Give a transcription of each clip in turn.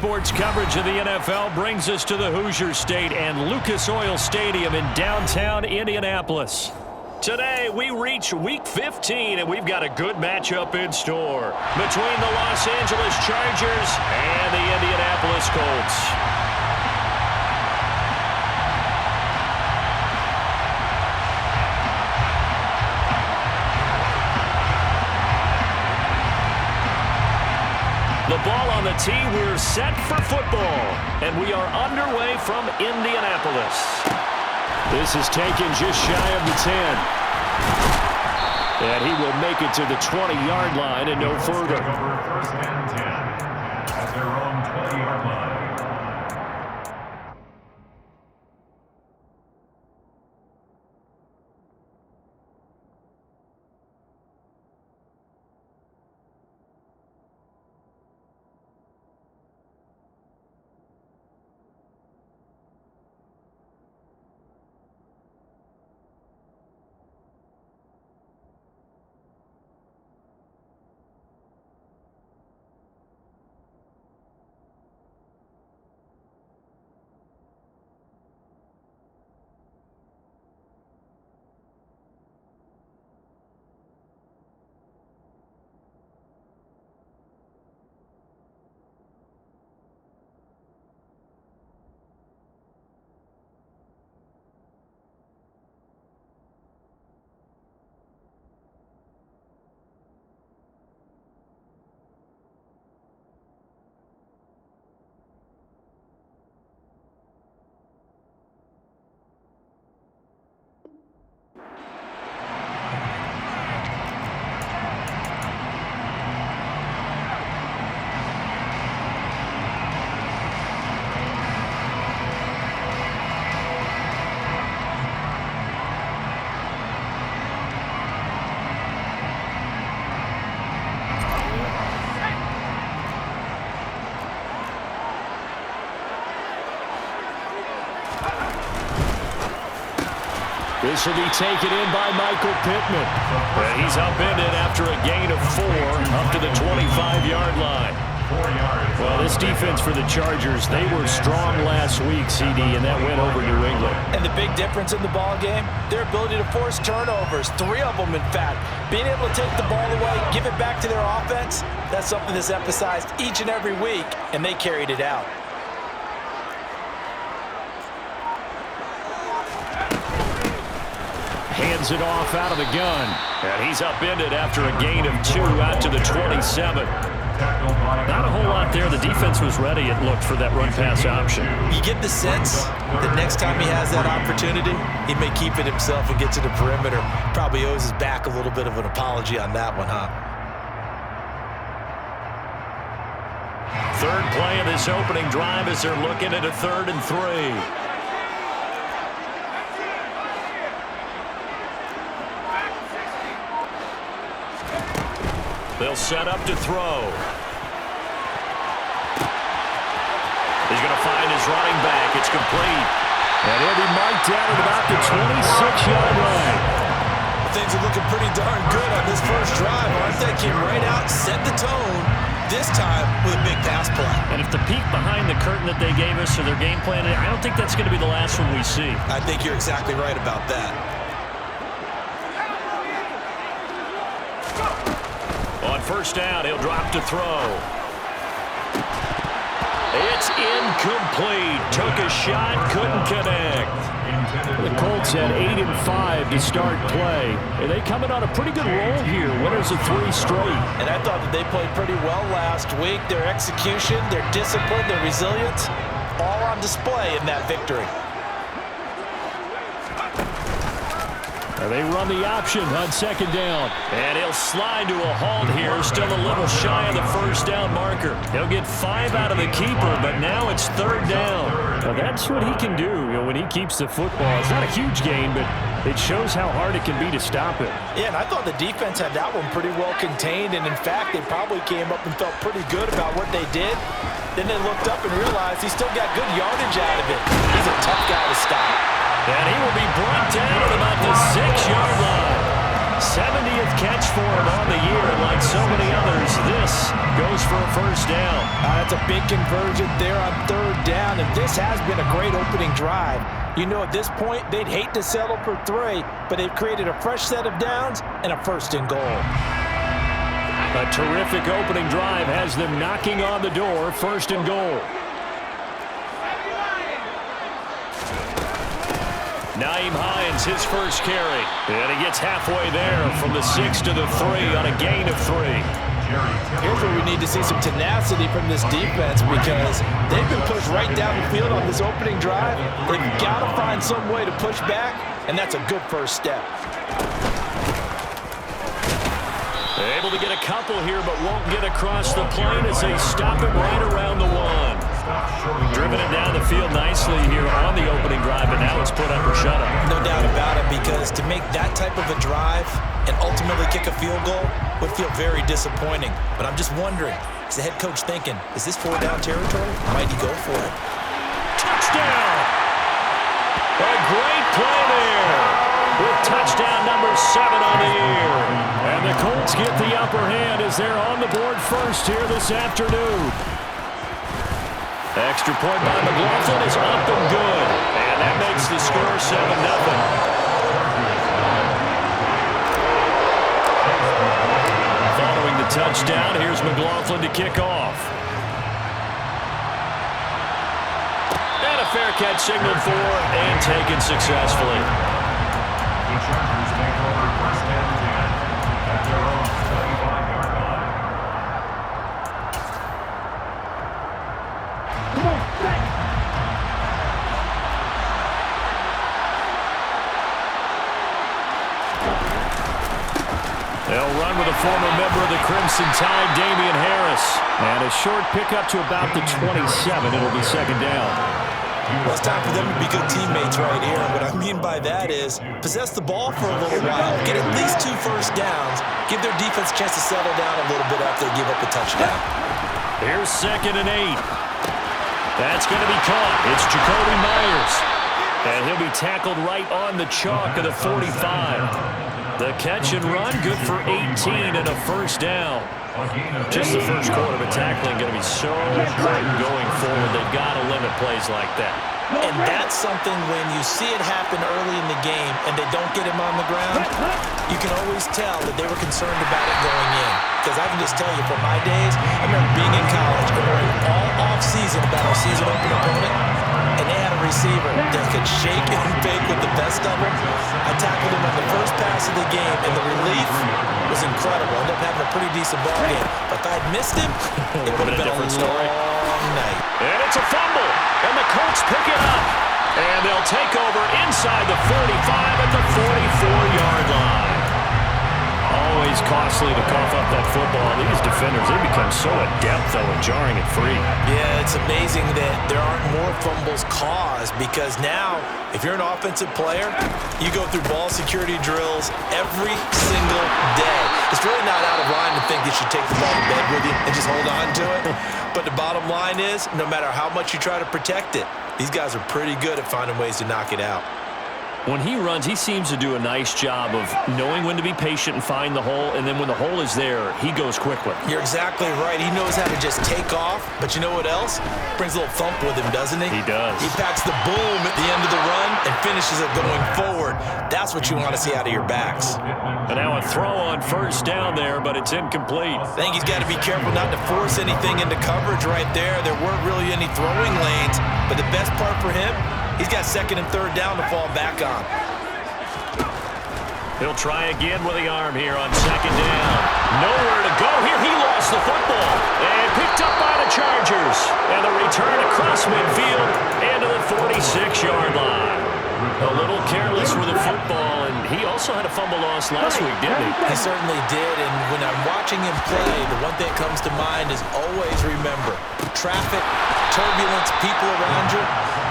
sports coverage of the NFL brings us to the Hoosier State and Lucas Oil Stadium in downtown Indianapolis. Today, we reach Week 15, and we've got a good matchup in store between the Los Angeles Chargers and the Indianapolis Colts. The ball on the tee, we're set for football, and we are underway from Indianapolis. This is taken just shy of the 10. And he will make it to the 20-yard line and no further. First and 10 at their own 20-yard line. This will be taken in by Michael Pittman. And he's upended after a gain of 4 up to the 25-yard line. Well, this defense for the Chargers, they were strong last week, CD, and that went over New England. And the big difference in the ball game, their ability to force turnovers, 3 of them, in fact. Being able to take the ball away, give it back to their offense, that's something that's emphasized each and every week, and they carried it out. Hands it off out of the gun. And he's upended after a gain of 2 out to the 27. Not a whole lot there. The defense was ready, it looked, for that run-pass option. You get the sense that next time he has that opportunity, he may keep it himself and get to the perimeter. Probably owes his back a little bit of an apology on that one, huh? Third play of this opening drive as they're looking at a 3rd and 3. They'll set up to throw. He's going to find his running back. It's complete. And he'll be marked down at about the 26-yard line. Things are looking pretty darn good on this first drive, aren't they? Came right out, set the tone, this time with a big pass play. And if the peek behind the curtain that they gave us or their game plan, I don't think that's going to be the last one we see. I think you're exactly right about that. On first down, he'll drop to throw. It's incomplete. Took a shot, couldn't connect. The Colts had 8 and 5 to start play. And they coming on a pretty good roll here. Winners of 3 straight. And I thought that they played pretty well last week. Their execution, their discipline, their resilience, all on display in that victory. They run the option on second down. And he'll slide to a halt here. Still a little shy of the first down marker. He'll get 5 out of the keeper, but now it's 3rd down. Well, that's what he can do, when he keeps the football. It's not a huge gain, but it shows how hard it can be to stop it. Yeah, and I thought the defense had that one pretty well contained. And, in fact, they probably came up and felt pretty good about what they did. Then they looked up and realized he still got good yardage out of it. He's a tough guy to stop. And he will be brought down at about the 6-yard line. 70th catch for him on the year. Like so many others, this goes for a first down. That's a big conversion there on third down, and this has been a great opening drive. You know, at this point, they'd hate to settle for 3, but they've created a fresh set of downs and a first and goal. A terrific opening drive has them knocking on the door, first and goal. Nyheim Hines, his first carry. And he gets halfway there from the 6 to the 3 on a gain of 3. Here's where we need to see some tenacity from this defense because they've been pushed right down the field on this opening drive. They've got to find some way to push back, and that's a good first step. Able to get a couple here, but won't get across the plane as they stop him right around the 1. Driven it down the field nicely here on the opening drive, but now it's put up or shut up. No doubt about it, because to make that type of a drive and ultimately kick a field goal would feel very disappointing. But I'm just wondering, is the head coach thinking, is this 4-down territory? Might he go for it? Touchdown! A great play there with touchdown number 7 on the year. And the Colts get the upper hand as they're on the board first here this afternoon. Extra point by McLaughlin is up and good. And that makes the score 7-0. Following the touchdown, here's McLaughlin to kick off. And a fair catch signaled for and taken successfully. The Chargers make over first and 10 at their own 25-yard line. They'll run with a former member of the Crimson Tide, Damian Harris. And a short pickup to about the 27. It'll be second down. Well, it's time for them to be good teammates right here. What I mean by that is possess the ball for a little while, get at least 2 first downs, give their defense a chance to settle down a little bit after they give up a touchdown. Here's 2nd and 8. That's going to be caught. It's Jacoby Myers. And he'll be tackled right on the chalk of the 45. The catch and run, good for 18 and a first down. Just the first quarter, but tackling going to be so important going forward. They've got to limit plays like that. And that's something when you see it happen early in the game and they don't get him on the ground, you can always tell that they were concerned about it going in. Because I can just tell you from my days, I remember being in college and worrying all off-season about our season opener opponent, and they had a receiver that could shake and bake with the best of them. I tackled him on the first pass of the game, and the relief was incredible. I ended up having a pretty decent ball game. But if I had missed him, it would have been a different story. long night. And it's a fumble, and the Colts pick it up. And they'll take over inside the 45 at the 44-yard line. Always costly to cough up that football. These defenders, they become so adept, though, at jarring it free. Yeah, it's amazing that there aren't more fumbles caused because now, if you're an offensive player, you go through ball security drills every single day. It's really not out of line to think you should take the ball to bed with you and just hold on to it. But the bottom line is, no matter how much you try to protect it, these guys are pretty good at finding ways to knock it out. When he runs, he seems to do a nice job of knowing when to be patient and find the hole, and then when the hole is there, he goes quickly. You're exactly right. He knows how to just take off, but you know what else? Brings a little thump with him, doesn't he? He does. He packs the boom at the end of the run and finishes it going forward. That's what you want to see out of your backs. And now a throw on first down there, but it's incomplete. I think he's got to be careful not to force anything into coverage right there. There weren't really any throwing lanes, but the best part for him, he's got 2nd and 3rd down to fall back on. He'll try again with the arm here on 2nd down. Nowhere to go here. He lost the football and picked up by the Chargers. And the return across midfield and to the 46-yard line. A little careless with the football, and he also had a fumble loss last week, didn't he? He certainly did, and when I'm watching him play, the one thing that comes to mind is always remember, traffic, turbulence, people around you,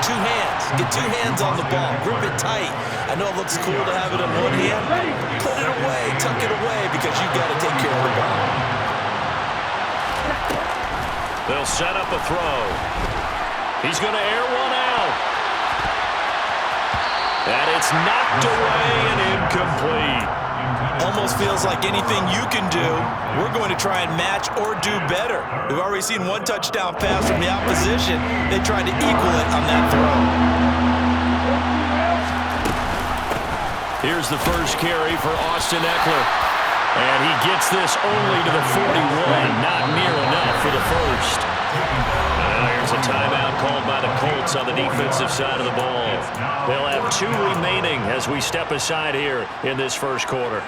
2 hands. Get 2 hands on the ball. Grip it tight. I know it looks cool to have it in one hand. Put it away. Tuck it away because you've got to take care of the ball. They'll set up a throw. He's going to air one out. And it's knocked away and incomplete. Almost feels like anything you can do, we're going to try and match or do better. We've already seen one touchdown pass from the opposition. They tried to equal it on that throw. Here's the first carry for Austin Eckler. And he gets this only to the 41. Not near enough for the first. Now here's a timeout called by the Colts on the defensive side of the ball. They'll have 2 remaining as we step aside here in this first quarter.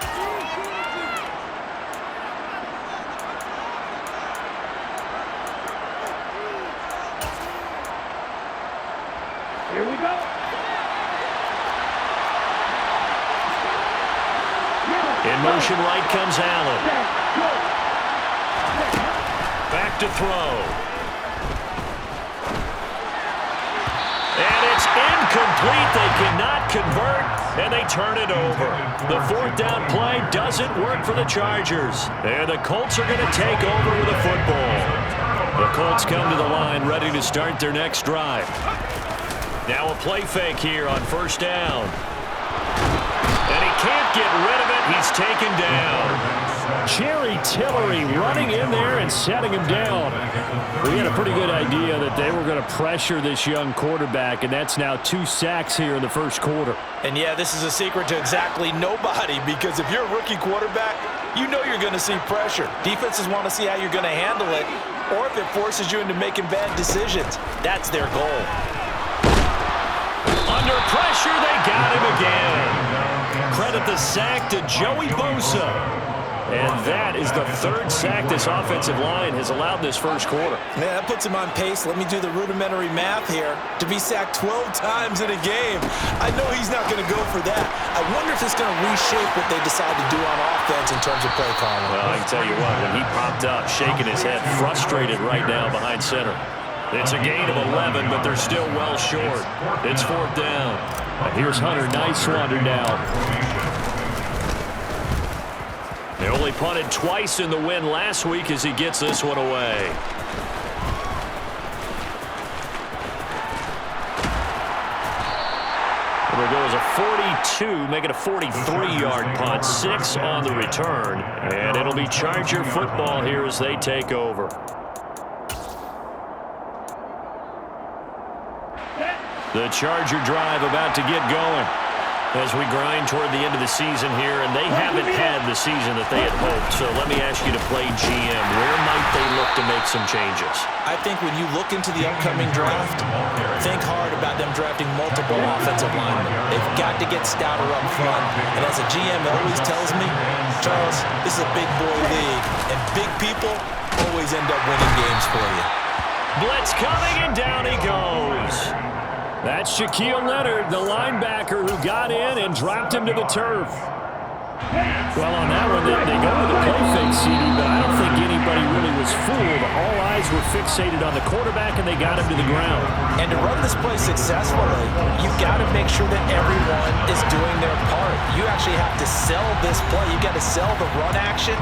Here we go. In motion right comes Allen. Back to throw. And it's incomplete. They cannot convert, and they turn it over. The 4th down play doesn't work for the Chargers. And the Colts are going to take over with the football. The Colts come to the line ready to start their next drive. Now a play fake here on 1st down. And he can't get rid of it. He's taken down. Jerry Tillery running in there and setting him down. We had a pretty good idea that they were going to pressure this young quarterback, and that's now 2 sacks here in the first quarter. And yeah, this is a secret to exactly nobody, because if you're a rookie quarterback, you know you're going to see pressure. Defenses want to see how you're going to handle it, or if it forces you into making bad decisions. That's their goal. Under pressure, they got him again. Credit the sack to Joey Bosa. And that is the 3rd sack this offensive line has allowed this first quarter. Yeah, that puts him on pace. Let me do the rudimentary math here. To be sacked 12 times in a game, I know he's not going to go for that. I wonder if it's going to reshape what they decide to do on offense in terms of play calling. Well, I can tell you what, when he popped up, shaking his head, frustrated right now behind center. It's a gain of 11, but they're still well short. It's 4th down. And here's Hunter. Nice wonder now. They only punted twice in the win last week as he gets this one away. It'll go as a 42, make it a 43-yard punt, 6 on the return. And it'll be Charger football here as they take over. The Charger drive about to get going as we grind toward the end of the season here, and they haven't had the season that they had hoped. So let me ask you to play GM. Where might they look to make some changes? I think when you look into the upcoming draft, think hard about them drafting multiple offensive linemen. They've got to get stouter up front. And as a GM always tells me, Charles, this is a big boy league, and big people always end up winning games for you. Blitz coming, and down he goes. That's Shaquille Leonard, the linebacker who got in and dropped him to the turf. Well, on that one, they go with the play fake, CD, but I don't think anybody really was fooled. All eyes were fixated on the quarterback, and they got him to the ground. And to run this play successfully, you've got to make sure that everyone is doing their part. You actually have to sell this play. You've got to sell the run action.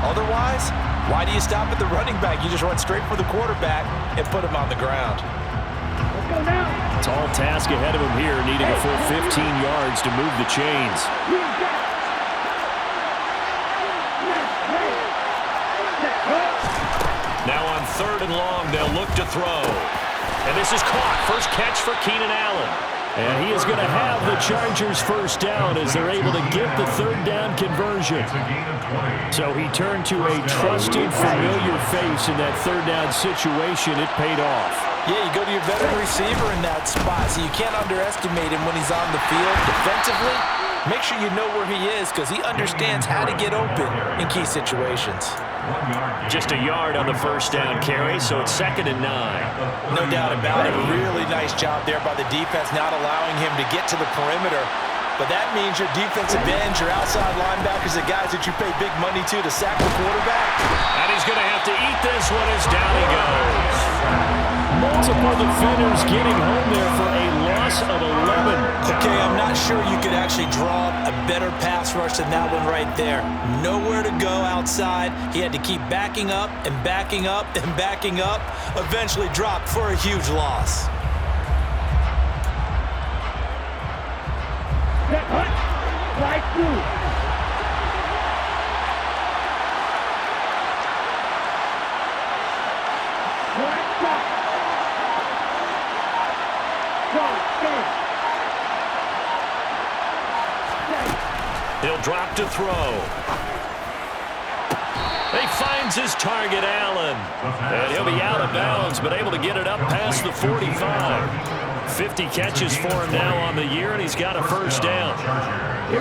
Otherwise, why do you stop at the running back? You just run straight for the quarterback and put him on the ground. Tall task ahead of him here, needing a full 15 yards to move the chains. Now on 3rd and long, they'll look to throw. And this is caught. First catch for Keenan Allen. And he is going to have the Chargers first down as they're able to get the 3rd down conversion. So he turned to a trusted, familiar face in that 3rd down situation. It paid off. Yeah, you go to your veteran receiver in that spot, so you can't underestimate him when he's on the field defensively. Make sure you know where he is because he understands how to get open in key situations. Just a yard on the first down carry, so it's 2nd and 9. No doubt about it. Really nice job there by the defense, not allowing him to get to the perimeter. But that means your defensive ends, your outside linebackers, the guys that you pay big money to sack the quarterback. And he's going to have to eat this one as down he goes. Multiple defenders getting home there for a loss of 11. Okay, I'm not sure you could actually draw a better pass rush than that one right there. Nowhere to go outside. He had to keep backing up and backing up and backing up. Eventually dropped for a huge loss. He'll drop to throw. He finds his target, Allen. And he'll be out of bounds, but able to get it up past the 45. 50 catches for him now on the year, and he's got a first down.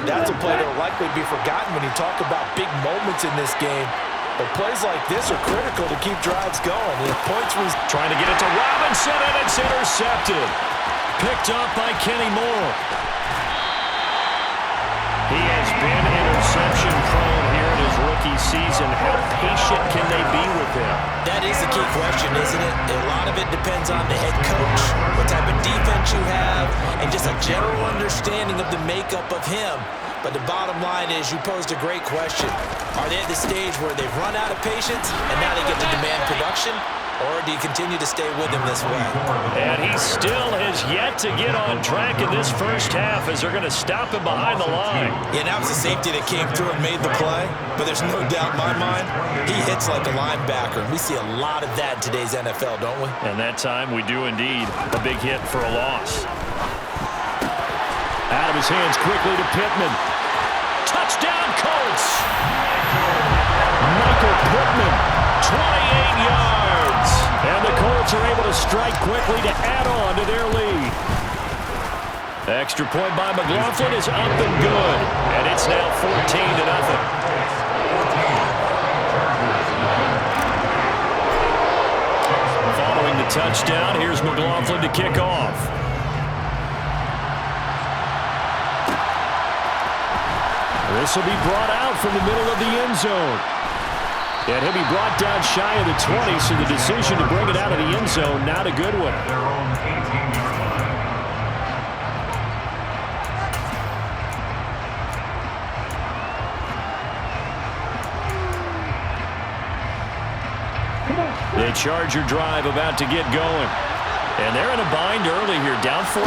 That's a play that will likely be forgotten when you talk about big moments in this game. But plays like this are critical to keep drives going. The points was trying to get it to Robinson, and it's intercepted. Picked up by Kenny Moore. He has been interception prone here in his rookie season. How patient can they be with him? That is the key question, isn't it? A lot of it depends on the head coach, what type of defense you have, and just a general understanding of the makeup of him. But the bottom line is you posed a great question. Are they at the stage where they've run out of patience and now they get to demand production? Or do you continue to stay with him this way? And he still has yet to get on track in this first half as they're going to stop him behind the line. Yeah, that was a safety that came through and made the play. But there's no doubt in my mind, he hits like a linebacker. And we see a lot of that in today's NFL, don't we? And that time we do indeed. A big hit for a loss. Out of his hands quickly to Pittman. Touchdown, Colts! Michael Pittman, 28 yards. And the Colts are able to strike quickly to add on to their lead. Extra point by McLaughlin is up and good. And it's now 14-0. Following the touchdown, here's McLaughlin to kick off. This will be brought out from the middle of the end zone. And he'll be brought down shy of the 20, so the decision to bring it out of the end zone, not a good one. Their own 18-yard line. The Charger drive about to get going. And they're in a bind early here, down 14-0.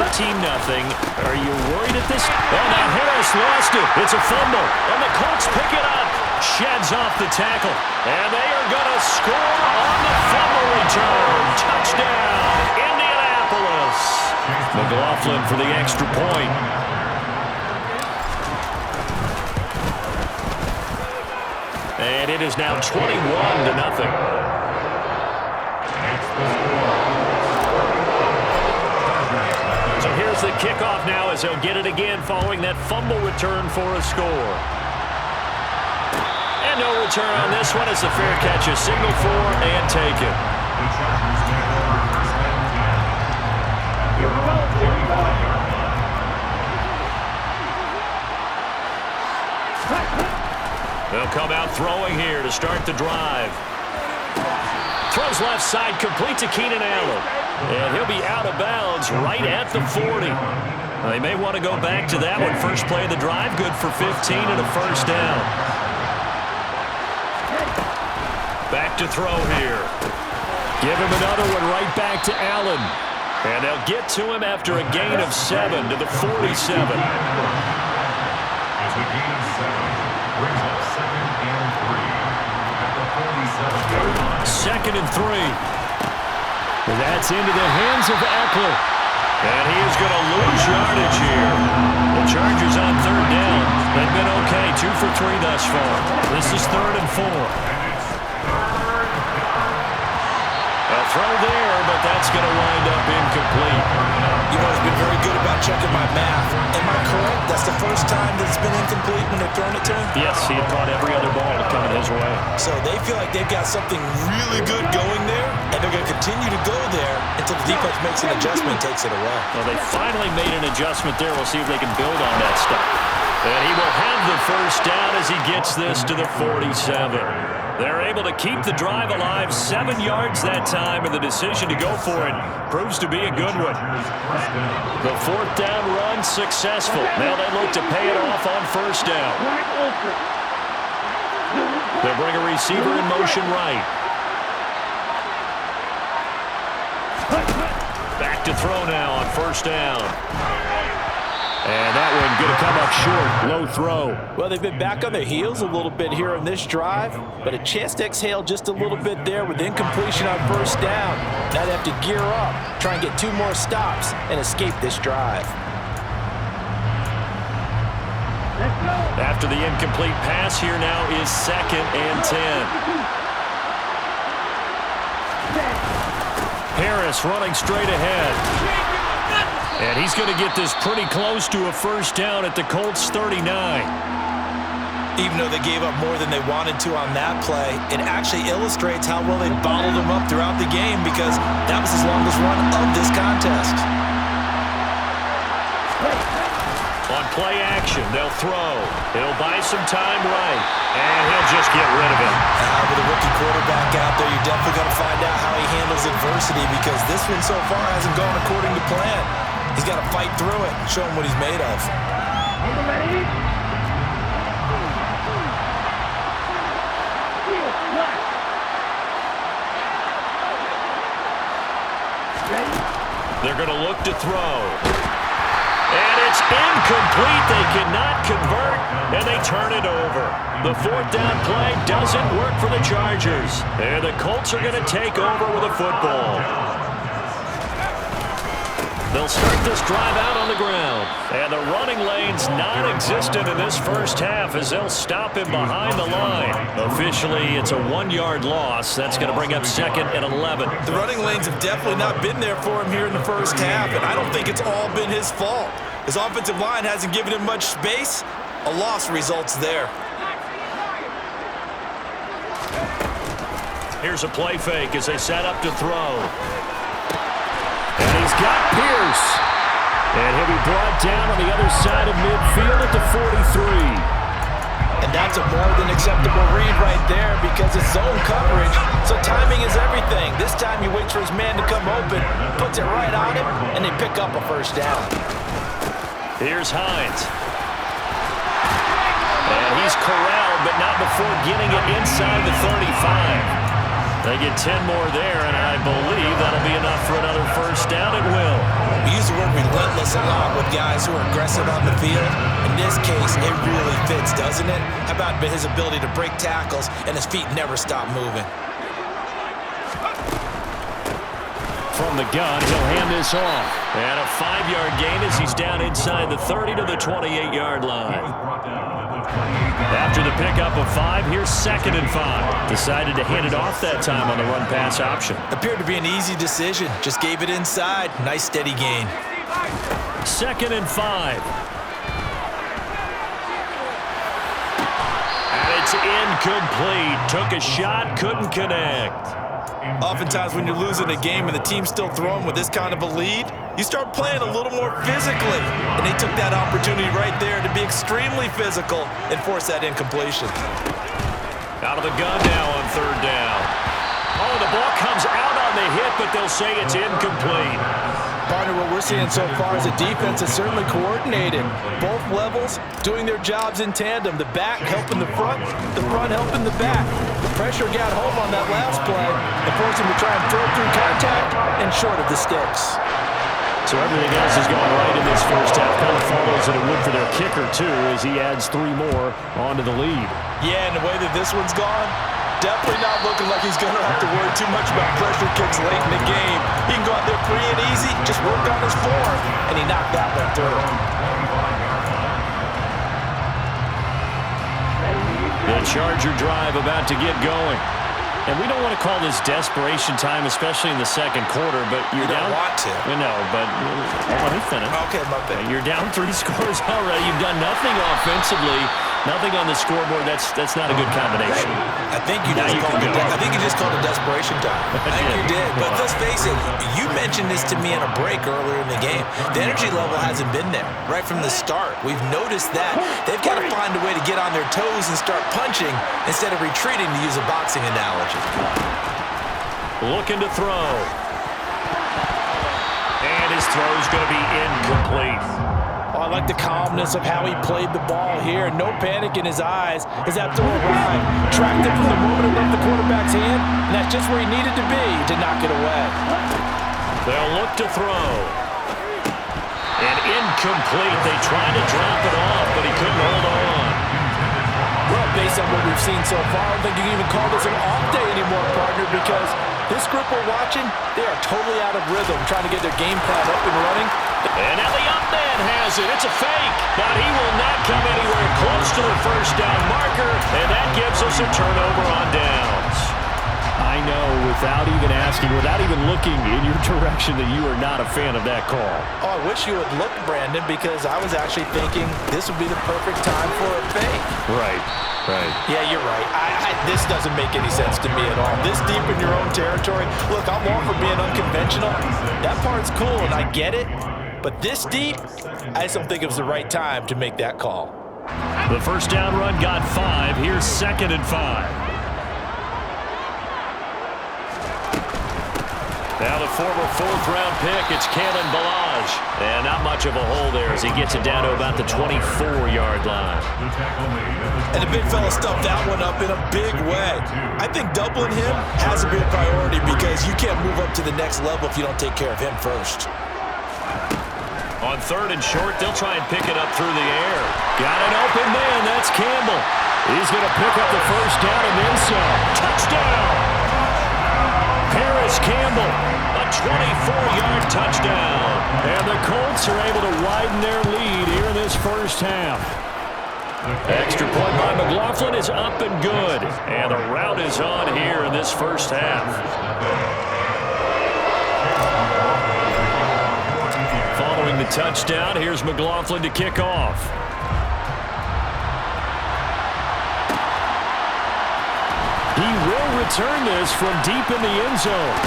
Are you worried at this? Oh, now Harris lost it. It's a fumble, and the Colts pick it up. Sheds off the tackle, and they are going to score on the fumble return. Touchdown, Indianapolis. McLaughlin for the extra point. And it is now 21-0. So here's the kickoff now as they'll get it again following that fumble return for a score. And no return on this one as the fair catch is signaled for and taken. The Chargers take over first and 10 at their own 45-yard line. They'll come out throwing here to start the drive. Throws left side, complete to Keenan Allen. And he'll be out of bounds right at the 40. They may want to go back to that one. First play of the drive, good for 15 and a first down. Back to throw here. Give him another one right back to Allen. And they'll get to him after a gain of 7 to the 47. It's a gain of 7. Brings up 2nd and 3 at the 47-yard line. 2nd and 3. Well, that's into the hands of Eckler. And he is going to lose yardage here. The Chargers on 3rd down. They've been okay, 2 for 3 thus far. This is 3rd and 4. A throw there, but that's going to wind up incomplete. You know, he's been very good about checking my math. Am I correct? That's the first time that it's been incomplete when they've thrown it to him? Yes, he had caught every other ball coming his way. So they feel like they've got something really good going there, and they're going to continue to go there until the defense makes an adjustment and takes it away. Well, they finally made an adjustment there. We'll see if they can build on that stuff. And he will have the first down as he gets this to the 47. They're able to keep the drive alive, 7 yards that time, and the decision to go for it proves to be a good one. The 4th down run successful. Now they look to pay it off on first down. They'll bring a receiver in motion right. Back to throw now on first down. And that one going to come up short. Low throw. Well, they've been back on their heels a little bit here on this drive, but a chance to exhale just a little bit there with incompletion on first down. Now they have to gear up, try and get 2 more stops, and escape this drive. After the incomplete pass, here now is 2nd and 10. Harris running straight ahead. And he's going to get this pretty close to a first down at the Colts 39. Even though they gave up more than they wanted to on that play, it actually illustrates how well they bottled them up throughout the game because that was his longest run of this contest. On play action, they'll throw. He'll buy some time right, and he'll just get rid of it. With a rookie quarterback out there, you're definitely going to find out how he handles adversity because this one so far hasn't gone according to plan. He's got to fight through it and show him what he's made of. They're going to look to throw. And it's incomplete. They cannot convert, and they turn it over. The 4th down play doesn't work for the Chargers. And the Colts are going to take over with a football. They'll start this drive out on the ground. And the running lane's non-existent in this first half as they'll stop him behind the line. Officially, it's a 1-yard loss. That's going to bring up 2nd and 11. The running lanes have definitely not been there for him here in the first half, and I don't think it's all been his fault. His offensive line hasn't given him much space. A loss results there. Here's a play fake as they set up to throw. And he's got Pierce. And he'll be brought down on the other side of midfield at the 43. And that's a more than acceptable read right there because it's zone coverage, so timing is everything. This time he waits for his man to come open, puts it right on him, and they pick up a first down. Here's Hines. And he's corralled, but not before getting it inside the 35. They get 10 more there, and I believe that'll be enough for another first down. It will. We use the word relentless a lot with guys who are aggressive on the field. In this case, it really fits, doesn't it? How about his ability to break tackles and his feet never stop moving? From the gun, he'll hand this off. And a 5-yard gain as he's down inside the 30 to the 28-yard line. After the pickup of 5, here's 2nd and 5. Decided to hand it off that time on the run-pass option. Appeared to be an easy decision. Just gave it inside. Nice steady gain. 2nd and 5. And it's incomplete. Took a shot, couldn't connect. Oftentimes when you're losing a game and the team's still throwing with this kind of a lead, you start playing a little more physically. And they took that opportunity right there to be extremely physical and force that incompletion. Out of the gun now on 3rd down. Oh, the ball comes out on the hit, but they'll say it's incomplete. Partner, what we're seeing so far is a defense is certainly coordinated. Both levels doing their jobs in tandem. The back helping the front helping the back. The pressure got home on that last play and forced him to try and throw through contact and short of the sticks. So everything else is going right in this first half. Kind of follows that it would for their kicker, too, as he adds 3 more onto the lead. Yeah, and the way that this one's gone, definitely not looking like he's going to have to worry too much about pressure kicks late in the game. He can go out there free and easy, just work on his form, and he knocked that one through. The Charger drive about to get going. And we don't want to call this desperation time, especially in the second quarter, but you're down. You don't want to. No, but let me finish. Okay, my bad. You're down 3 scores already. You've done nothing offensively, nothing on the scoreboard. That's not a good combination. I think you just called it desperation time. I think you did. But let's face it, you mentioned this to me in a break earlier in the game. The energy level hasn't been there right from the start. We've noticed that. They've got to find a way to get on their toes and start punching instead of retreating, to use a boxing analogy. Looking to throw. And his throw's going to be incomplete. Oh, I like the calmness of how he played the ball here. No panic in his eyes as that throw arrived. Tracked it from the moment it left the quarterback's hand, and that's just where he needed to be to knock it away. They'll look to throw. And incomplete. They tried to drop it off, but he couldn't hold on. Well, based on what we've seen so far, I don't think you can even call this an off day anymore, partner, because this group we're watching, they are totally out of rhythm, trying to get their game plan up and running. And now the up man has it. It's a fake, but he will not come anywhere close to the first down marker, and that gives us a turnover on downs. I know, without even asking, without even looking in your direction, that you are not a fan of that call. Oh, I wish you would look, Brandon, because I was actually thinking this would be the perfect time for a fake. Right. Yeah, you're right. This doesn't make any sense to me at all. This deep in your own territory. Look, I'm all for being unconventional. That part's cool, and I get it. But this deep, I just don't think it was the right time to make that call. The first down run got 5. Here's 2nd and 5. Now the former 4th-round pick, it's Kalen Ballage. And not much of a hole there as he gets it down to about the 24-yard line. And the big fella stuffed that one up in a big way. I think doubling him has to be a priority because you can't move up to the next level if you don't take care of him first. On 3rd and short, they'll try and pick it up through the air. Got an open man, that's Campbell. He's going to pick up the first down and then some. Touchdown! Paris Campbell, a 24-yard touchdown. And the Colts are able to widen their lead here in this first half. Extra point by McLaughlin is up and good. And the route is on here in this first half. Following the touchdown, here's McLaughlin to kick off. He will return this from deep in the end zone.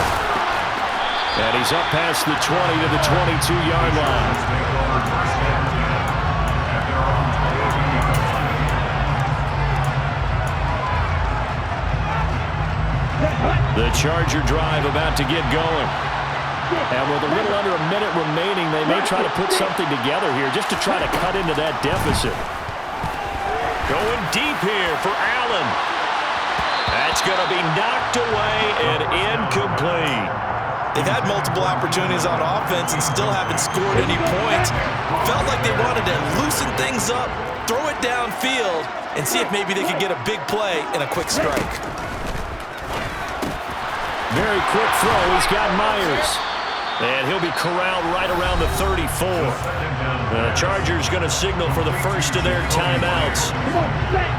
And he's up past the 20 to the 22-yard line. The Charger drive about to get going. And with a little under a minute remaining, they may try to put something together here just to try to cut into that deficit. Going deep here for Allen. That's going to be knocked away and incomplete. They've had multiple opportunities on offense and still haven't scored any points. Felt like they wanted to loosen things up, throw it downfield, and see if maybe they could get a big play and a quick strike. Very quick throw. He's got Myers. And he'll be corralled right around the 34. The Chargers going to signal for the first of their timeouts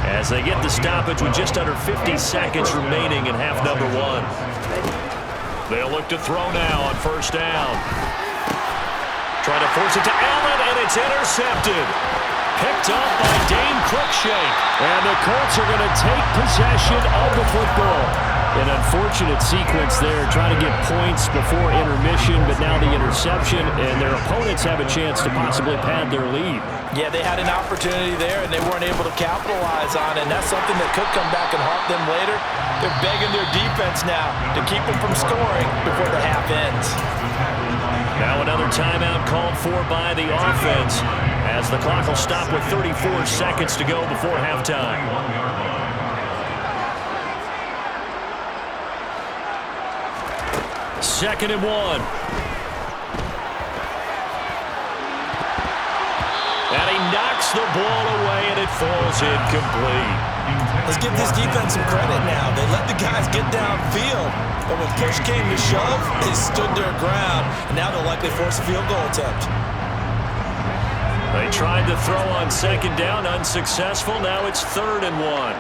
as they get the stoppage with just under 50 seconds remaining in half number 1. They'll look to throw now on first down. Trying to force it to Allen, and it's intercepted. Picked up by Dane Cruikshank. And the Colts are going to take possession of the football. An unfortunate sequence there, trying to get points before intermission, but now the interception, and their opponents have a chance to possibly pad their lead. Yeah, they had an opportunity there, and they weren't able to capitalize on it, and that's something that could come back and haunt them later. They're begging their defense now to keep them from scoring before the half ends. Now another timeout called for by the offense, as the clock will stop with 34 seconds to go before halftime. 2nd and 1. And he knocks the ball away, and it falls incomplete. Let's give this defense some credit now. They let the guys get downfield, but when push came to shove, they stood their ground, and now they'll likely force a field goal attempt. They tried to throw on 2nd down, unsuccessful. Now it's 3rd and 1.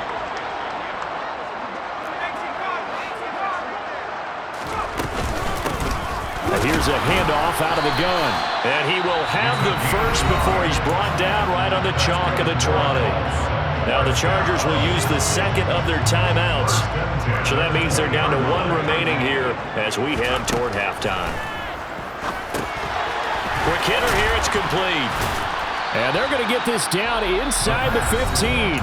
Here's a handoff out of the gun. And he will have the first before he's brought down right on the chalk of the 20. Now the Chargers will use the 2nd of their timeouts. So that means they're down to 1 remaining here as we head toward halftime. Quick hitter here, it's complete. And they're going to get this down inside the 15.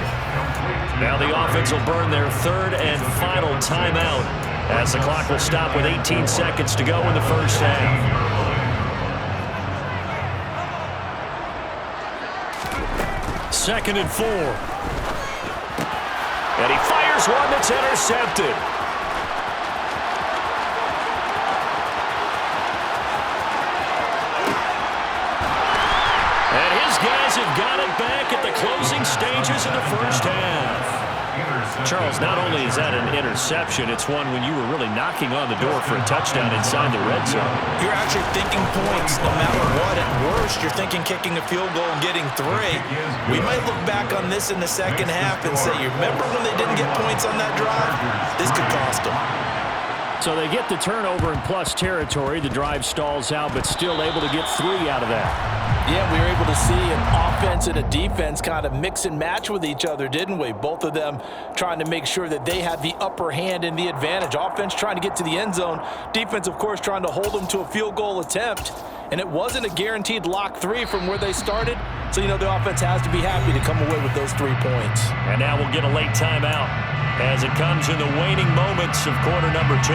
Now the offense will burn their 3rd and final timeout, as the clock will stop with 18 seconds to go in the first half. Second and 4. And he fires one that's intercepted. these guys have got it back at the closing stages of the first half. Charles, not only is that an interception, it's one when you were really knocking on the door for a touchdown inside the red zone. You're actually thinking points no matter what. At worst, you're thinking kicking a field goal and getting 3. We might look back on this in the second half and say, you remember when they didn't get points on that drive? This could cost them. So they get the turnover in plus territory. The drive stalls out, but still able to get 3 out of that. Yeah, we were able to see an offense and a defense kind of mix and match with each other, didn't we? Both of them trying to make sure that they had the upper hand and the advantage. Offense trying to get to the end zone. Defense, of course, trying to hold them to a field goal attempt. And it wasn't a guaranteed lock 3 from where they started. So, you know, the offense has to be happy to come away with those 3 points. And now we'll get a late timeout as it comes in the waning moments of quarter number 2.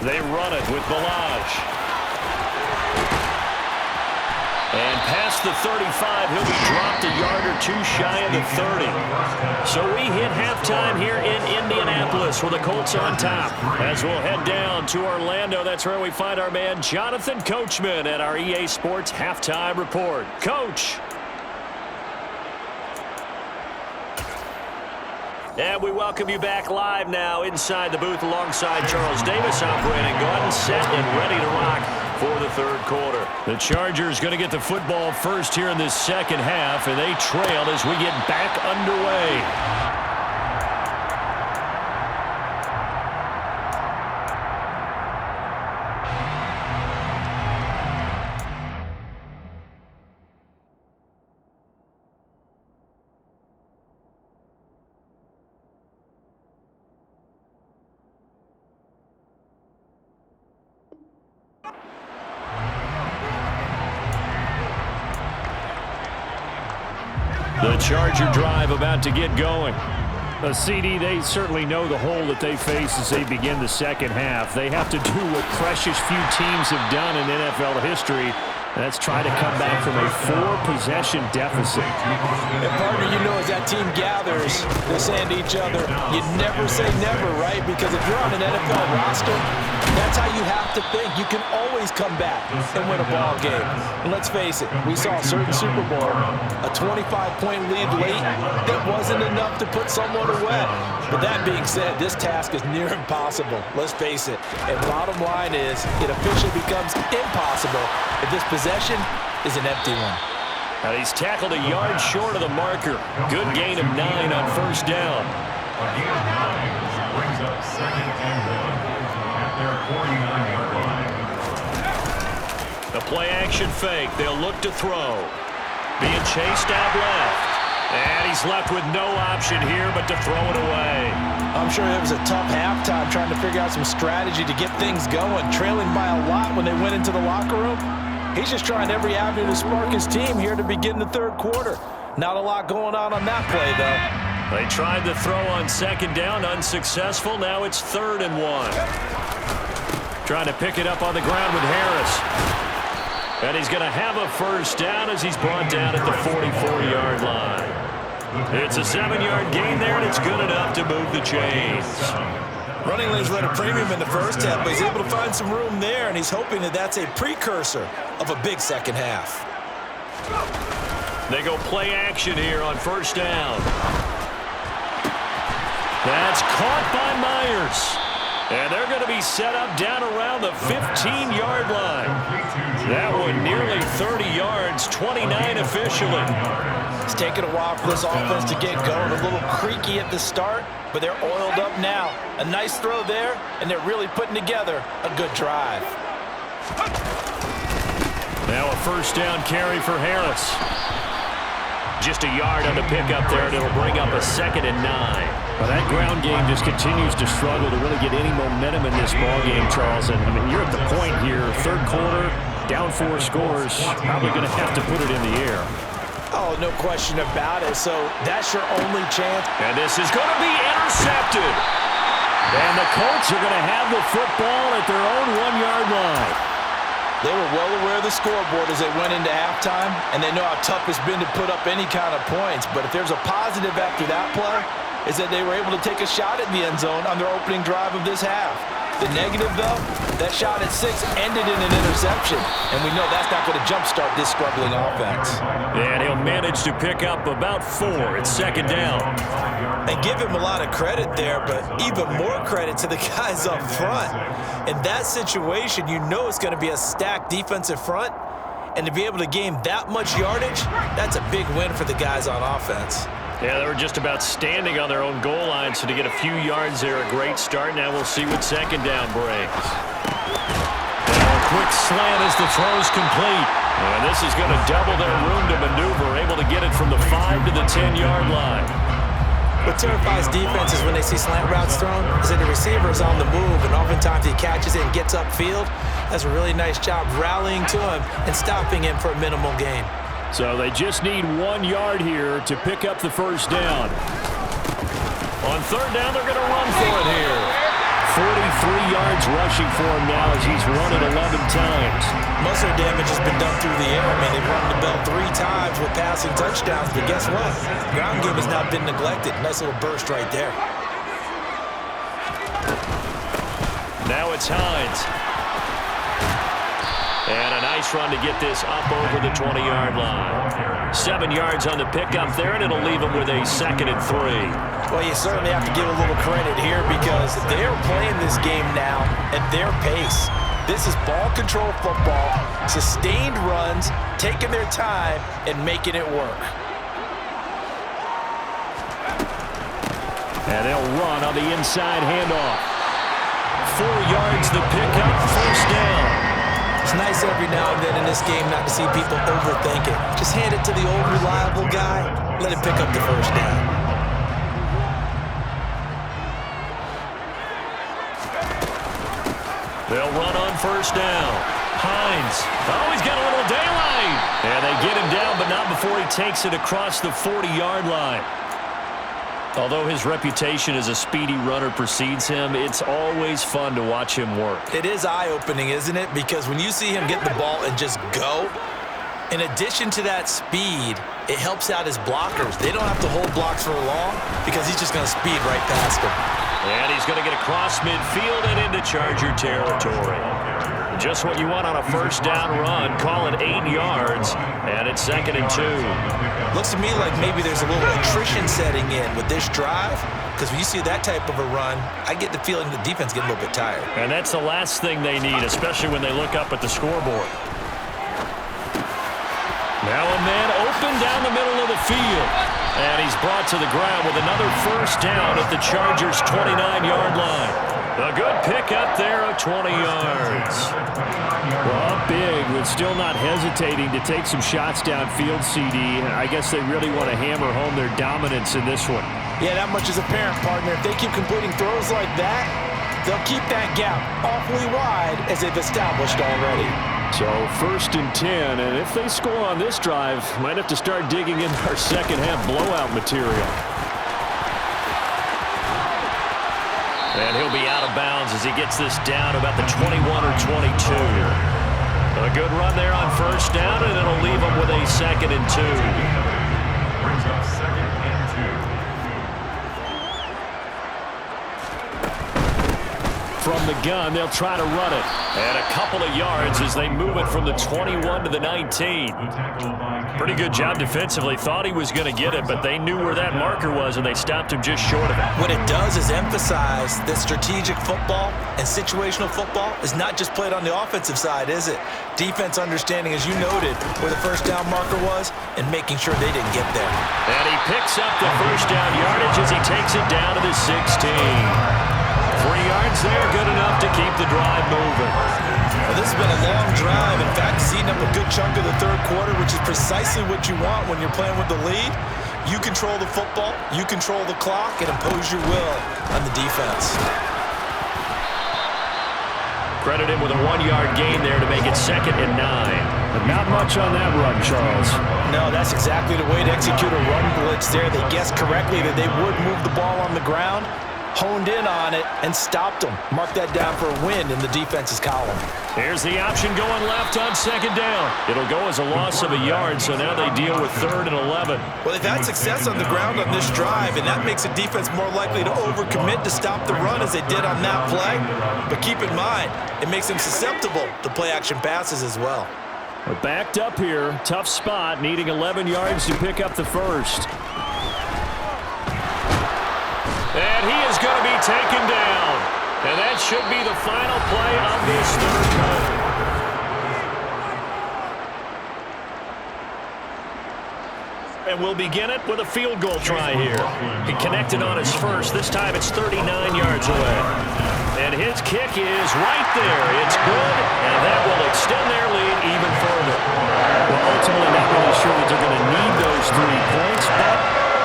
They run it with Balaj. And past the 35, he'll be dropped a yard or 2 shy of the 30. So we hit halftime here in Indianapolis with the Colts on top. As we'll head down to Orlando, that's where we find our man Jonathan Coachman at our EA Sports Halftime Report. Coach. And we welcome you back live now inside the booth alongside Charles Davis. I'm Brandon Gordon, set and ready to rock for the third quarter. The Chargers going to get the football first here in this second half, and they trail as we get back underway. The Charger drive about to get going. CD, they certainly know the hole that they face as they begin the second half. They have to do what precious few teams have done in NFL history. That's try to come back from a 4-possession deficit. And partner, you know, as that team gathers, they're saying to each other, you never say never, right? Because if you're on an NFL roster, that's how you have to think. You can always come back and win a ball game. And let's face it, we saw a certain Super Bowl, a 25-point lead late that wasn't enough to put someone away. But that being said, this task is near impossible. Let's face it. And bottom line is, it officially becomes impossible if this possession is an empty one. Now he's tackled a yard short of the marker. Good gain of 9 on first down. Again, 9 brings up 2nd and 1 at their 49-yard line. The play-action fake. They'll look to throw. Being chased out left. And he's left with no option here but to throw it away. I'm sure it was a tough halftime trying to figure out some strategy to get things going. Trailing by a lot when they went into the locker room. He's just trying every avenue to spark his team here to begin the third quarter. Not a lot going on that play, though. They tried to throw on second down, unsuccessful. Now it's 3rd and 1. Trying to pick it up on the ground with Harris. And he's going to have a first down as he's brought down at the 44-yard line. It's a 7-yard gain there, and it's good enough to move the chains. Running lanes were at a premium in the first half, but he's able to find some room there, and he's hoping that that's a precursor of a big second half. They go play action here on first down. That's caught by Myers. And they're going to be set up down around the 15-yard line. That one nearly 30 yards, 29 officially. It's taken a while for this offense to get going. A little creaky at the start, but they're oiled up now. A nice throw there, and they're really putting together a good drive. Now a first down carry for Harris. Just a yard on the pickup there, and it'll bring up a 2nd and 9. Well, that ground game just continues to struggle to really get any momentum in this ball game, Charles. And I mean, you're at the point here, third quarter, down 4 scores, probably going to have to put it in the air. Oh, no question about it. So that's your only chance. And this is going to be intercepted. And the Colts are going to have the football at their own 1-yard line. They were well aware of the scoreboard as they went into halftime, and they know how tough it's been to put up any kind of points. But if there's a positive after that play, is that they were able to take a shot at the end zone on their opening drive of this half. The negative, though, that shot at 6 ended in an interception, and we know that's not going to jumpstart this struggling offense. And he'll manage to pick up about 4. It's second down. And give him a lot of credit there, but even more credit to the guys up front. In that situation, you know it's going to be a stacked defensive front, and to be able to gain that much yardage, that's a big win for the guys on offense. Yeah, they were just about standing on their own goal line, so to get a few yards there, a great start. Now we'll see what second down brings. Now a quick slant as the throw's complete. And this is going to double their room to maneuver, able to get it from the 5 to the 10-yard line. What terrifies defenses when they see slant routes thrown is that the receiver is on the move, and oftentimes he catches it and gets upfield. Does a really nice job rallying to him and stopping him for a minimal gain. So they just need 1 yard here to pick up the first down. On third down, they're going to run for it here. 43 yards rushing for him now as he's run it 11 times. Most of their damage has been done through the air. I mean, they've run the bell 3 times with passing touchdowns, but guess what? Ground game has not been neglected. Nice little burst right there. Now it's Hines. And a nice run to get this up over the 20-yard line. 7 yards on the pickup there, and it'll leave them with a 2nd and 3. Well, you certainly have to give a little credit here because they're playing this game now at their pace. This is ball control football, sustained runs, taking their time, and making it work. And they'll run on the inside handoff. 4 yards the pickup, first down. It's nice every now and then in this game not to see people overthink it. Just hand it to the old reliable guy, let him pick up the first down. They'll run on first down. Hines. Oh, he's got a little daylight. And they get him down, but not before he takes it across the 40-yard line. Although his reputation as a speedy runner precedes him, it's always fun to watch him work. It is eye-opening, isn't it? Because when you see him get the ball and just go, in addition to that speed, it helps out his blockers. They don't have to hold blocks for long because he's just going to speed right past them. And he's going to get across midfield and into Charger territory. Just what you want on a first down run. Call it 8 yards, and it's 2nd and 2. Looks to me like maybe there's a little attrition setting in with this drive, because when you see that type of a run, I get the feeling the defense getting a little bit tired. And that's the last thing they need, especially when they look up at the scoreboard. Now a man open down the middle of the field. And he's brought to the ground with another first down at the Chargers' 29-yard line. A good pickup there of 20 yards. Well, up big, but still not hesitating to take some shots downfield, CD. I guess they really want to hammer home their dominance in this one. Yeah, that much is apparent, partner. If they keep completing throws like that, they'll keep that gap awfully wide as they've established already. So 1st and 10, and if they score on this drive, might have to start digging into our second-half blowout material. And he'll be out of bounds as he gets this down about the 21 or 22. A good run there on first down, and it'll leave him with a 2nd and 2. Brings up 2nd and 2. From the gun, they'll try to run it. And a couple of yards as they move it from the 21 to the 19. Pretty good job defensively. Thought he was going to get it, but they knew where that marker was, and they stopped him just short of it. What it does is emphasize that strategic football and situational football is not just played on the offensive side, is it? Defense understanding, as you noted, where the first down marker was and making sure they didn't get there. And he picks up the first down yardage as he takes it down to the 16. 3 yards there, good enough to keep the drive moving. Well, this has been a long drive. In fact, it's eaten up a good chunk of the third quarter, which is precisely what you want when you're playing with the lead. You control the football, you control the clock, and impose your will on the defense. Credit him with a 1-yard gain there to make it 2nd and 9. But not much on that run, Charles. No, that's exactly the way to execute a run blitz there. They guessed correctly that they would move the ball on the ground. honed in on it, and stopped them. Mark that down for a win in the defense's column. Here's the option going left on second down. It'll go as a loss of a yard, so now they deal with 3rd and 11. Well, they've had success on the ground on this drive, and that makes a defense more likely to overcommit to stop the run as they did on that play. But keep in mind, it makes them susceptible to play-action passes as well. We're backed up here. Tough spot, needing 11 yards to pick up the first. And he is going to be taken down. And that should be the final play of this third quarter. And we'll begin it with a field goal try here. He connected on his first. This time it's 39 yards away. And his kick is right there. It's good, and that will extend their lead even further. Well, ultimately, not really sure that they're going to need those 3 points, but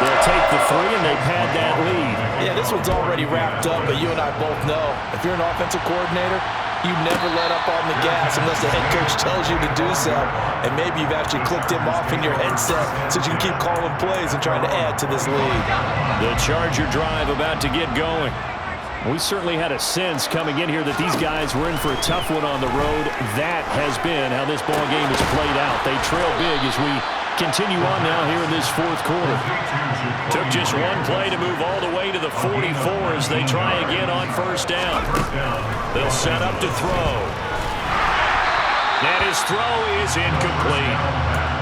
they'll take the 3, and they've had that lead. Yeah, this one's already wrapped up, but you and I both know if you're an offensive coordinator, you never let up on the gas unless the head coach tells you to do so. And maybe you've actually clicked him off in your headset so you can keep calling plays and trying to add to this lead. The Charger drive about to get going. We certainly had a sense coming in here that these guys were in for a tough one on the road. That has been how this ball game has played out. They trail big as we continue on now here in this fourth quarter. Took just one play to move all the way to the 44 as they try again on first down. They'll set up to throw. And his throw is incomplete.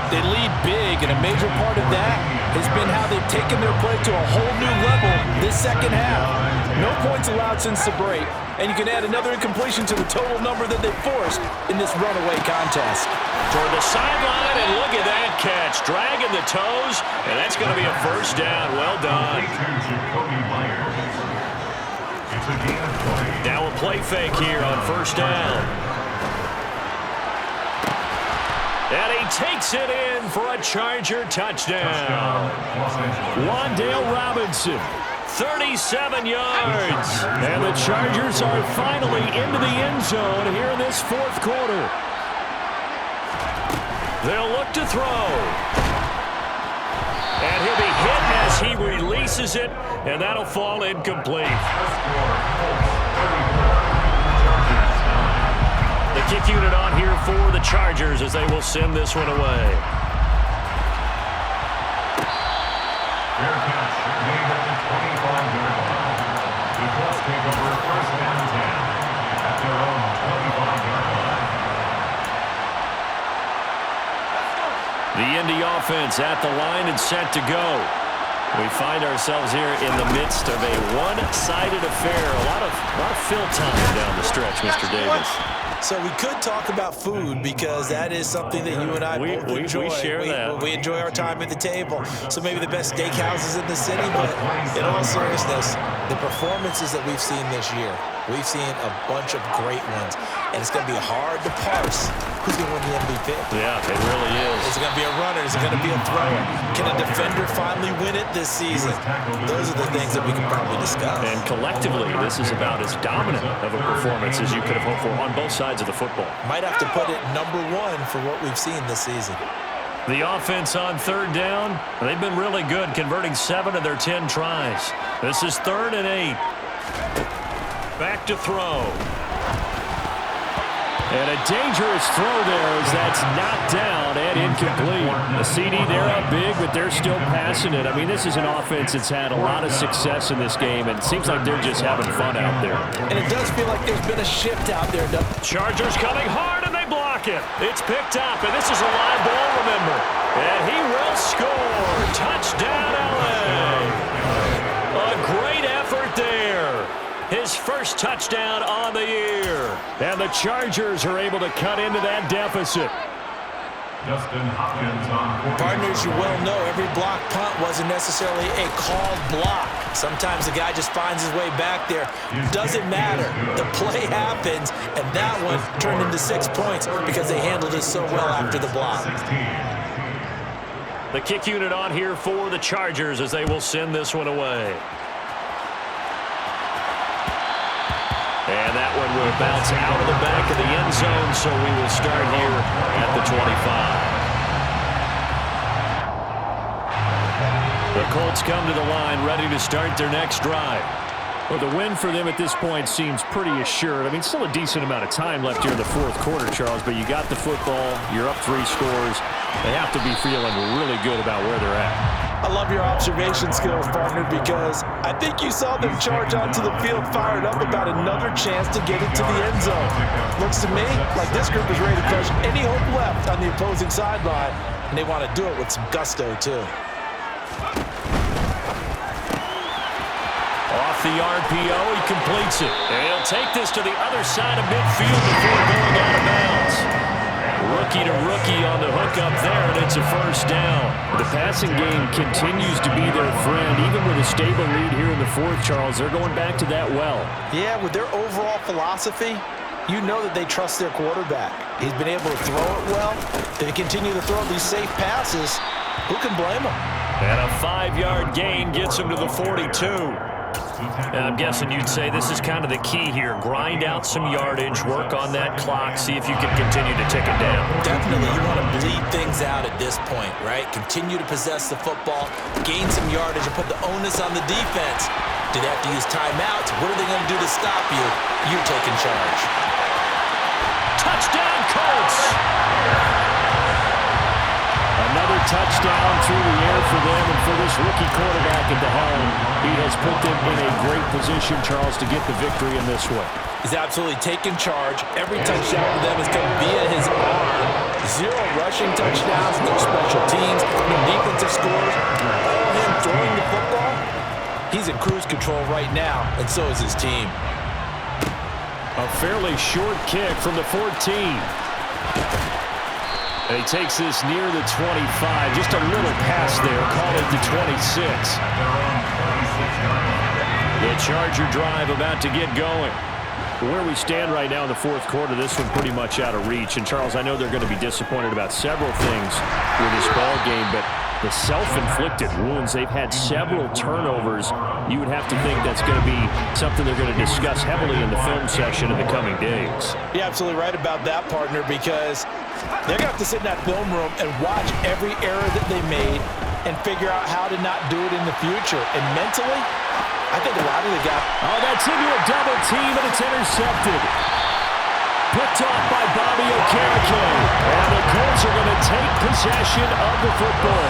They lead big, and a major part of that has been how they've taken their play to a whole new level this second half. No points allowed since the break, and you can add another incompletion to the total number that they forced in this runaway contest. Toward the sideline, and look at that catch. Dragging the toes, and that's going to be a first down. Well done. Now a play fake here on first down. And he takes it in for a Charger touchdown. Wan'Dale Robinson, 37 yards. And the Chargers are finally into the end zone here in this fourth quarter. They'll look to throw. And he'll be hit as he releases it, and that'll fall incomplete. The kick unit on here for the Chargers as they will send this one away. Fair catch, made at the 25-yard line. The Colts take over first and 10 at their own 25-yard line. The Indy offense at the line and set to go. We find ourselves here in the midst of a one-sided affair. A lot of fill time down the stretch, Mr. Davis. So we could talk about food because that is something that you and I both enjoy. We share that. We enjoy our time at the table. So maybe the best steakhouses in the city, but in all seriousness, the performances that we've seen this year, we've seen a bunch of great ones, and it's going to be hard to parse who's going to win the MVP. Yeah, it really is. Is it going to be a runner? Is it going to be a thrower? Can a defender finally win it this season? Those are the things that we can probably discuss. And collectively, this is about as dominant of a performance as you could have hoped for on both sides of the football. Might have to put it number one for what we've seen this season. The offense on third down, they've been really good, converting 7 of their 10 tries. This is 3rd and 8. Back to throw. And a dangerous throw there as that's knocked down and incomplete. The CD, they're up big, but they're still passing it. I mean, this is an offense that's had a lot of success in this game, and it seems like they're just having fun out there. And it does feel like there's been a shift out there. Chargers coming hard, and they block it. It's picked up, and this is a live ball, remember. And he will score. Touchdown, L.A. A great effort there. His first touchdown on the year. And the Chargers are able to cut into that deficit. Justin Hopkins on Partners, you well know every block punt wasn't necessarily a called block. Sometimes the guy just finds his way back there. Doesn't matter. The play happens, and that one turned into 6 points because they handled it so well after the block. The kick unit on here for the Chargers as they will send this one away. And that one will bounce out of the back of the end zone, so we will start here at the 25. The Colts come to the line ready to start their next drive. Well, the win for them at this point seems pretty assured. I mean, still a decent amount of time left here in the fourth quarter, Charles, but you got the football, you're up 3 scores. They have to be feeling really good about where they're at. I love your observation skills, partner, because I think you saw them charge onto the field fired up about another chance to get into the end zone. Looks to me like this group is ready to crush any hope left on the opposing sideline, and they want to do it with some gusto, too. Off the RPO, he completes it. And he'll take this to the other side of midfield before going out of bounds. Rookie to rookie on the hook up there, and it's a first down. The passing game continues to be their friend. Even with a stable lead here in the fourth, Charles, they're going back to that well. Yeah, with their overall philosophy, you know that they trust their quarterback. He's been able to throw it well. They continue to throw these safe passes. Who can blame them? And a 5-yard gain gets him to the 42. And I'm guessing you'd say this is kind of the key here. Grind out some yardage, work on that clock, see if you can continue to tick it down. Definitely, you want to bleed things out at this point, right? Continue to possess the football, gain some yardage, and put the onus on the defense. Do they have to use timeouts? What are they going to do to stop you? You're taking charge. Touchdown, Colts! Another touchdown through the air for them, and for this rookie quarterback at the helm, he has put them in a great position, Charles, to get the victory in this one. He's absolutely taken charge. Every touchdown for them has come via his arm. 0 rushing touchdowns, no special teams, no defensive scores. All him throwing the football. He's in cruise control right now, and so is his team. A fairly short kick from the 14. And he takes this near the 25. Just a little pass there. Call it the 26. The Charger drive about to get going. Where we stand right now in the fourth quarter, this one pretty much out of reach. And, Charles, I know they're going to be disappointed about several things with this ball game, but the self-inflicted wounds, they've had several turnovers. You would have to think that's going to be something they're going to discuss heavily in the film session in the coming days. You're absolutely right about that, partner, because they're going to have to sit in that film room and watch every error that they made and figure out how to not do it in the future. And mentally, I think a lot of the guys... Oh, that's into a double team, and it's intercepted. Picked off by Bobby Okereke. And the Colts are going to take possession of the football.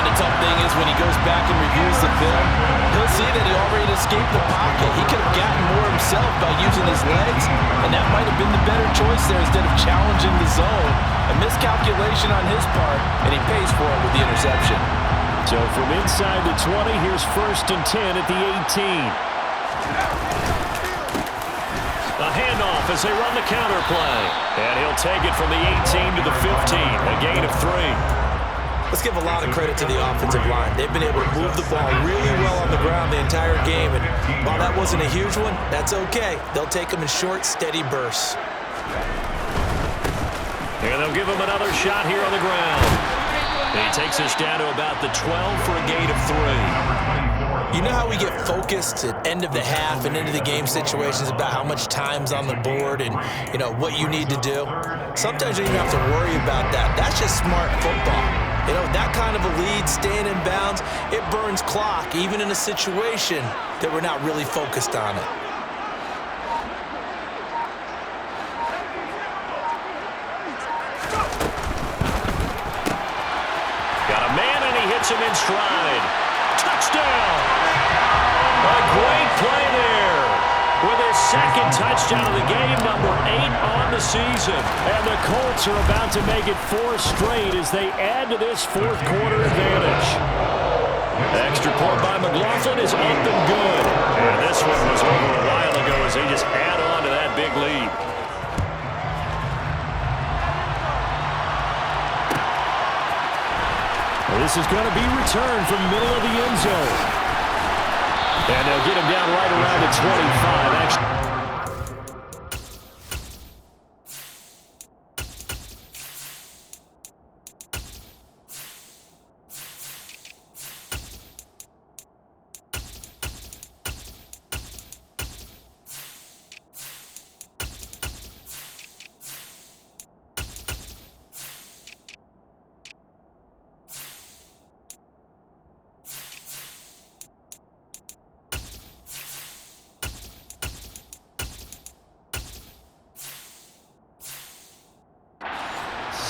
The tough thing is when he goes back and reviews the film, he'll see that he already escaped the pocket. He could have gotten more himself by using his legs, and that might have been the better choice there instead of challenging the zone. A miscalculation on his part, and he pays for it with the interception. So from inside the 20, here's 1st and 10 at the 18. A handoff as they run the counter play. And he'll take it from the 18 to the 15, a gain of 3. Let's give a lot of credit to the offensive line. They've been able to move the ball really well on the ground the entire game. And while that wasn't a huge one, that's okay. They'll take them in short, steady bursts. And they'll give him another shot here on the ground. He takes us down to about the 12 for a gain of 3. You know how we get focused at end of the half and into the game situations about how much time's on the board and, you know, what you need to do? Sometimes you don't even have to worry about that. That's just smart football. You know, that kind of a lead, staying in bounds, it burns clock, even in a situation that we're not really focused on it. Got a man, and he hits him in stride. Touchdown! A great play there. With his 2nd touchdown of the game, number 8 on the season. And the Colts are about to make it 4 straight as they add to this fourth quarter advantage. Extra point by McLaughlin is up and good. And this one was over a while ago as they just add on to that big lead. This is going to be returned from middle of the end zone. And they'll get him down right around the 25. Actually,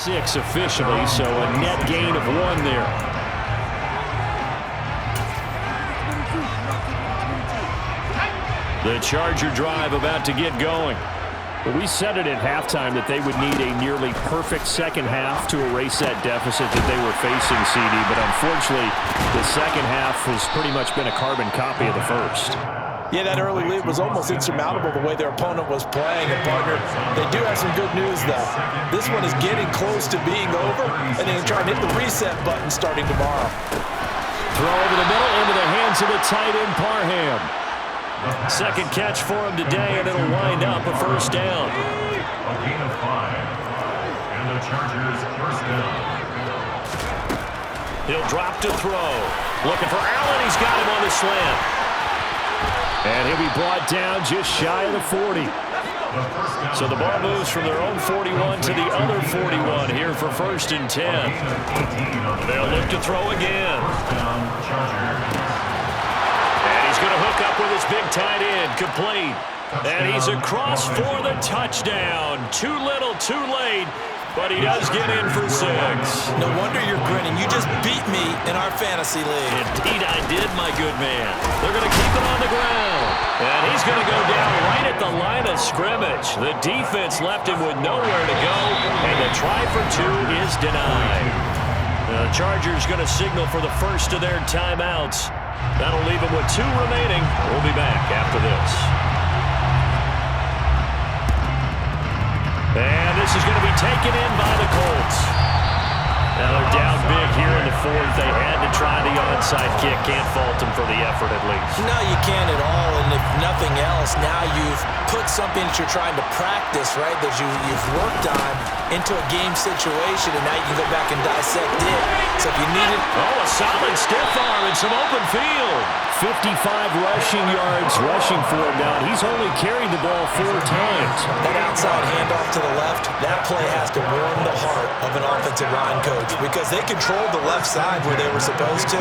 6 officially, so a net gain of 1 there. The Charger drive about to get going. Well, we said it at halftime that they would need a nearly perfect second half to erase that deficit that they were facing, CD. But unfortunately, the second half has pretty much been a carbon copy of the first. Yeah, that early lead was almost insurmountable the way their opponent was playing. And, partner, they do have some good news, though. This one is getting close to being over, and they're trying to hit the reset button starting tomorrow. Throw over the middle into the hands of the tight end, Parham. Second catch for him today, and it'll wind up a first down. A gain of 5. And the Chargers first down. He'll drop to throw. Looking for Allen. He's got him on the slant. And he'll be brought down just shy of the 40. So the ball moves from their own 41 to the other 41 here for first and 10. They'll look to throw again. And he's going to hook up with his big tight end, complete. And he's across for the touchdown. Too little, too late. But he does get in for 6. No wonder you're grinning. You just beat me in our fantasy league. Indeed I did, my good man. They're going to keep it on the ground. And he's going to go down right at the line of scrimmage. The defense left him with nowhere to go. And the try for 2 is denied. The Chargers going to signal for the first of their timeouts. That'll leave them with 2 remaining. We'll be back after this. And this is going to be taken in by the Colts. Now they're down big here in the 4th. They had to try the onside kick. Can't fault them for the effort at least. No, you can't at all. And if nothing else, now you've put something that you're trying to practice, right, that you've worked on into a game situation, and now you can go back and dissect it. So if you need it. Oh, a solid stiff arm and some open field. 55 rushing yards rushing for him now. He's only carried the ball 4 times. That outside handoff to the left, that play has to warm the heart of an offensive line coach because they controlled the left side where they were supposed to.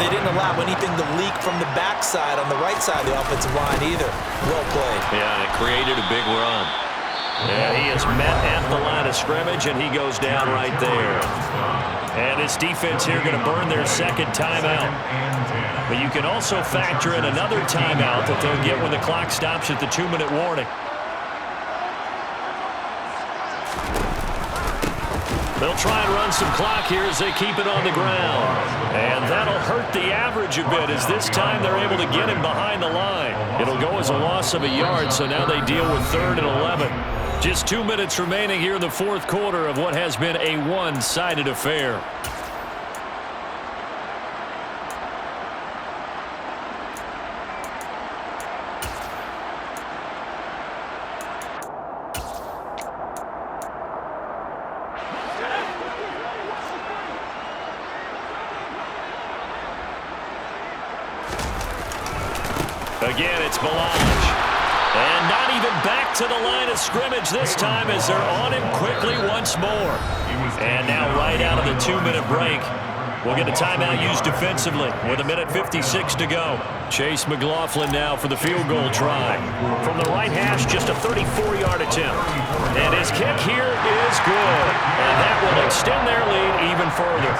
They didn't allow anything to leak from the backside on the right side of the offensive line either. Well played. Yeah, and it created a big run. Yeah, he is met at the line of scrimmage, and he goes down right there. And this defense here going to burn their second timeout. But you can also factor in another timeout that they'll get when the clock stops at the 2-minute warning. They'll try and run some clock here as they keep it on the ground. And that'll hurt the average a bit as this time they're able to get him behind the line. It'll go as a loss of a yard, so now they deal with 3rd and 11. Just 2 minutes remaining here in the 4th quarter of what has been a one-sided affair. Again, it's Melange. And not even back to the line of scrimmage this time as they're on him quickly once more. And now right out of the 2-minute break, we'll get a timeout used defensively with 1:56 to go. Chase McLaughlin now for the field goal try. From the right hash, just a 34-yard attempt. And his kick here is good. And that will extend their lead even further.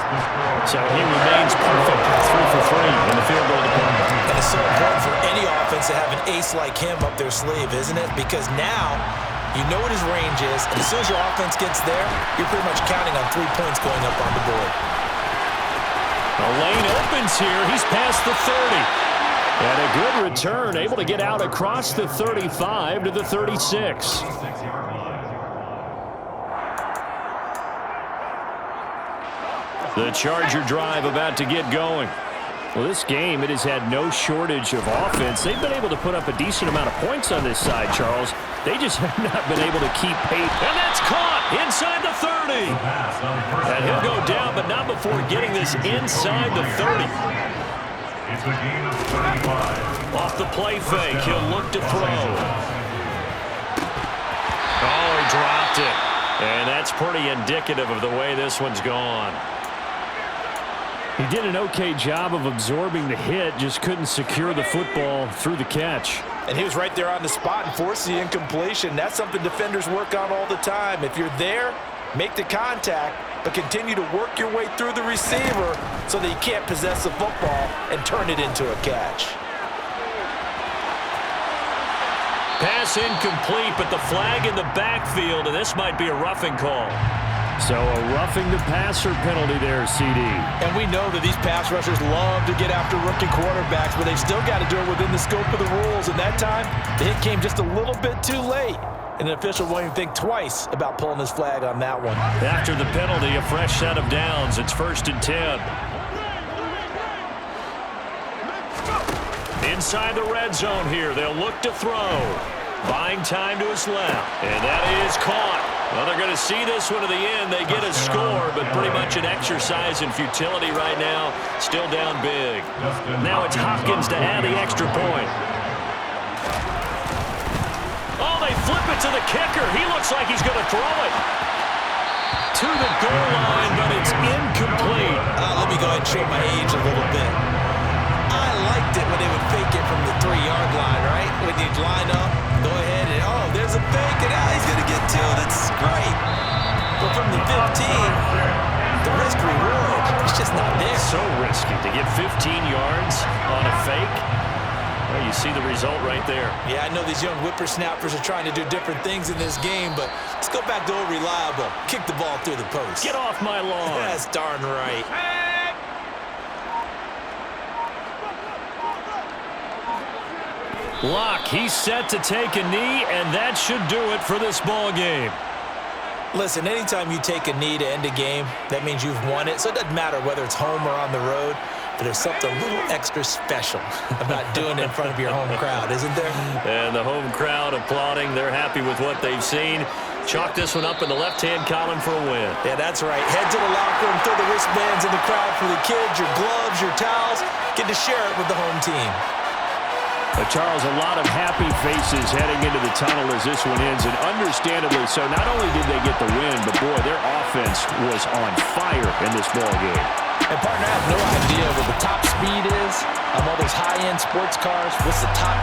So he remains perfect, 3 for 3 in the field goal department. And it's so important for any offense to have an ace like him up their sleeve, isn't it? Because now you know what his range is, and as soon as your offense gets there, you're pretty much counting on 3 points going up on the board. The lane opens here. He's past the 30. And a good return, able to get out across the 35 to the 36. The Charger drive about to get going. Well, this game, it has had no shortage of offense. They've been able to put up a decent amount of points on this side, Charles. They just have not been able to keep pace. And that's caught inside the 30. And he'll go down, but not before getting this inside the 30. It's a gain of 35. Off the play fake, he'll look to throw. Oh, he dropped it. And that's pretty indicative of the way this one's gone. He did an okay job of absorbing the hit, just couldn't secure the football through the catch. And he was right there on the spot and forced the incompletion. That's something defenders work on all the time. If you're there, Make the contact, but continue to work your way through the receiver so that you can't possess the football and turn it into a catch. Pass incomplete, but the flag in the backfield, and this might be a roughing call. So a roughing the passer penalty there, CD. And we know that these pass rushers love to get after rookie quarterbacks, but they've still got to do it within the scope of the rules. And that time, the hit came just a little bit too late. And an official won't even think twice about pulling his flag on that one. After the penalty, a fresh set of downs. It's 1st and 10. Inside the red zone here. They'll look to throw. Buying time to his left. And that is caught. Well, they're going to see this one to the end. They get a score, but pretty much an exercise in futility right now. Still down big. Now it's Hopkins to add the extra point. Oh, they flip it to the kicker. He looks like he's going to throw it to the goal line, but it's incomplete. Let me go ahead and show my age a little bit. I liked it when they would fake it from the 3-yard line, right? When you'd line up, go ahead and, oh, there's a fake, and he's going to get to it. It's great. But from the 15, the risk-reward, it's just not there. So risky to get 15 yards on a fake. Well, you see the result right there. Yeah, I know these young whippersnappers are trying to do different things in this game, but let's go back to old reliable. Kick the ball through the post. Get off my lawn. That's darn right. Locke, he's set to take a knee, and that should do it for this ball game. Listen, anytime you take a knee to end a game, that means you've won it. So it doesn't matter whether it's home or on the road, but there's something a little extra special about doing it in front of your home crowd, isn't there? And the home crowd applauding. They're happy with what they've seen. Chalk this one up in the left-hand column for a win. Yeah, that's right. Head to the locker room, throw the wristbands in the crowd for the kids, your gloves, your towels. Get to share it with the home team. Charles, a lot of happy faces heading into the tunnel as this one ends, and understandably so. Not only did they get the win, but, boy, their offense was on fire in this ball game. And, partner, I have no idea what the top speed is on all those high-end sports cars. What's the top